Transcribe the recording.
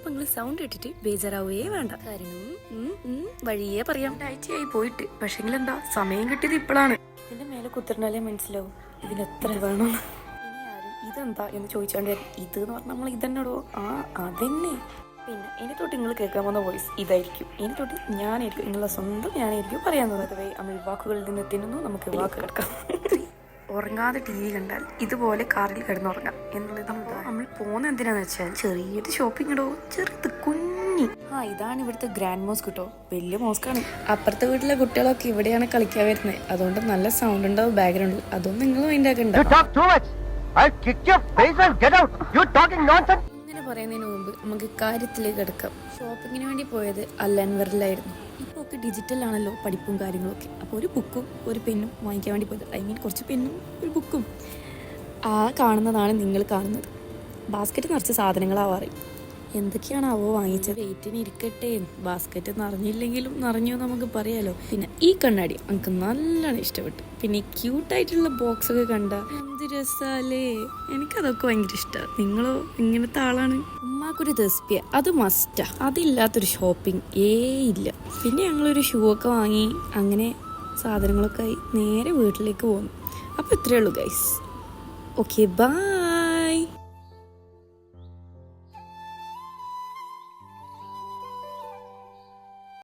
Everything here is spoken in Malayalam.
അപ്പൊ നിങ്ങൾ സൗണ്ട് ഇട്ടിട്ട് ബേജാറാവുകയേ വേണ്ട. കാരണം വഴിയേ പറയാം. ആഴ്ചയായി പോയിട്ട്, പക്ഷെങ്കിൽ എന്താ സമയം കിട്ടിയത് ഇപ്പോഴാണ്. ഇതിന്റെ മേലെ കുത്തിരുന്നാലേ മനസ്സിലാവും ഇതിനെത്ര വേണം. ഇനി ആരും ഇതെന്താ എന്ന് ചോദിച്ചാണ്ട് ഇത് എന്ന് പറഞ്ഞാൽ നമ്മൾ ഇതെന്നോടോ അതന്നെ. പിന്നെ ഇനി തൊട്ട് നിങ്ങൾ കേൾക്കാൻ പോകുന്ന വോയിസ് ഇതായിരിക്കും. ഇനി തൊട്ട് ഞാനായിരിക്കും, നിങ്ങളുടെ സ്വന്തം ഞാനായിരിക്കും പറയാൻ തോന്നുന്നത്. അമിഴ് വാക്കുകളിൽ നിന്ന് തിന്നുന്നു. നമുക്ക് വാക്ക് കിടക്കാം. ഉറങ്ങാതെ TV കണ്ടാൽ ഇതുപോലെ കാറിൽ കിടന്നുറങ്ങാം എന്നുള്ളത്. നമ്മൾ പോകുന്ന എന്തിനാന്ന് വെച്ചാൽ ചെറിയൊരു ഷോപ്പിംഗ് ഇടോ, ചെറുത് കുഞ്ഞി. ഇതാണ് ഇവിടുത്തെ ഗ്രാൻഡ് മോസ്ക് കേട്ടോ. വലിയ മോസ്കാണ്. അപ്പുറത്തെ വീട്ടിലെ കുട്ടികളൊക്കെ ഇവിടെയാണ് കളിക്കാൻ വരുന്നത്. അതുകൊണ്ട് നല്ല സൗണ്ട് ഉണ്ടാവും ബാക്ക്ഗ്രൗണ്ടിൽ. അതൊന്നും നിങ്ങൾ മൈൻഡ് ആക്കണ്ട. ഇങ്ങനെ പറയുന്നതിന് മുമ്പ് നമുക്ക് കാര്യത്തിലേക്ക് കിടക്കാം. ഷോപ്പിങ്ങിന് വേണ്ടി പോയത് അല്ലൻവറിലായിരുന്നു. ഇപ്പോൾ ഒക്കെ ഡിജിറ്റൽ ആണല്ലോ പഠിപ്പും കാര്യങ്ങളൊക്കെ. അപ്പോൾ ഒരു ബുക്കും ഒരു പെന്നും വാങ്ങിക്കാൻ വേണ്ടി പോയത്. കുറച്ച് പെന്നും ഒരു ബുക്കും. കാണുന്നതാണ് നിങ്ങൾ കാണുന്നത്. ബാസ്ക്കറ്റ് നിറച്ച് സാധനങ്ങളാവാറ്. എന്തൊക്കെയാണാവോ വാങ്ങിച്ചത്. വെയിറ്റിന് ഇരിക്കട്ടെ. ബാസ്ക്കറ്റ് നിറഞ്ഞില്ലെങ്കിലും നിറഞ്ഞു നമുക്ക് പറയാലോ. പിന്നെ ഈ കണ്ണാടി നമുക്ക് നല്ലോണം ഇഷ്ടപ്പെട്ടു. പിന്നെ ഈ ക്യൂട്ടായിട്ടുള്ള ബോക്സൊക്കെ കണ്ട എന്ത് രസാലേ. എനിക്കതൊക്കെ ഭയങ്കര ഇഷ്ടമാണ്. നിങ്ങളോ ഇങ്ങനത്തെ ആളാണ്? ഉമ്മാക്കൊരു ദസ്പിയ അത് മസ്റ്റാ. അതില്ലാത്തൊരു ഷോപ്പിംഗ് ഇല്ല. പിന്നെ ഞങ്ങളൊരു ഷൂ ഒക്കെ വാങ്ങി അങ്ങനെ സാധനങ്ങളൊക്കെ ആയി നേരെ വീട്ടിലേക്ക് പോന്നു. അപ്പോൾ ഇത്രയേ ഉള്ളൂ ഗൈസ്. Okay bye.